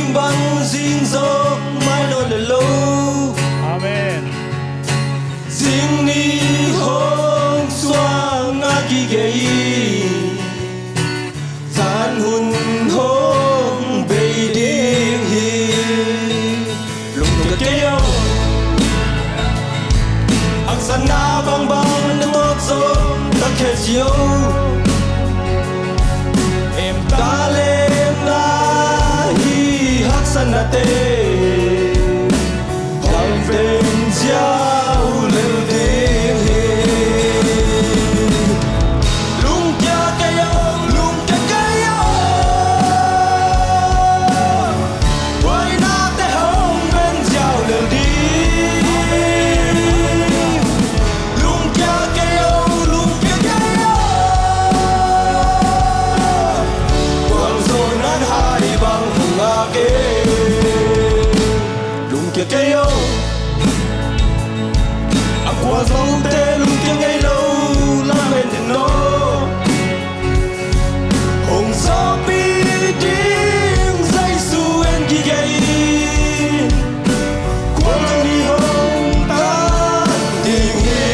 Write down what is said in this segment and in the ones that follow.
riêng bằng riêng gió mãi luôn là lâu 아멘. riêng ni hong xoa ngã kỳ gầy gian hun hong bầy điên hi lùng cái kêu ang sana bang bang na tốt gió ta khe chiếu em ta lên na hi hắc san na tê hoàng tên giao lêu tiếng hi lung kia cây ông lung kia cây ông quay na tê hông bên giao lêu đi lung kia cây ông lung kia cây ông quang rồi nát hai bằng ngã kê lung kia cây ông qua dấu tê lung kia ngay lâu la bên thì nó hồng gió bi điên dây su en kỳ gầy quang dấu đi hồng ta tình hi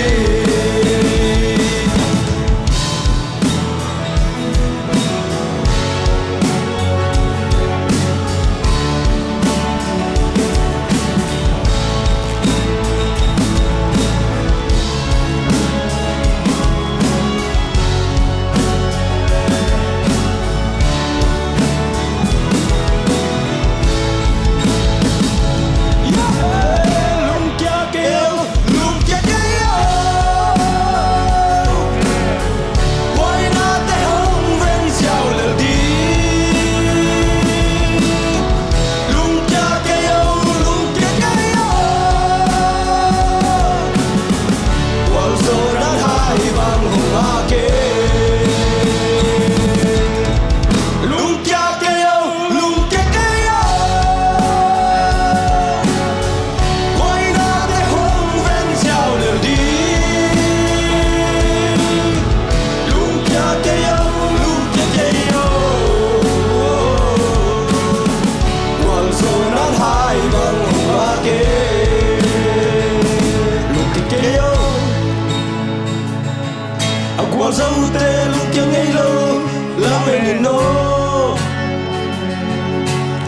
qua dấu tê lúc kia ngay lâu la bên nó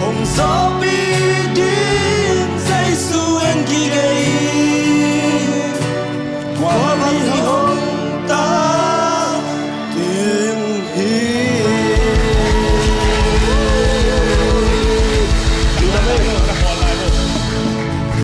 hồng gió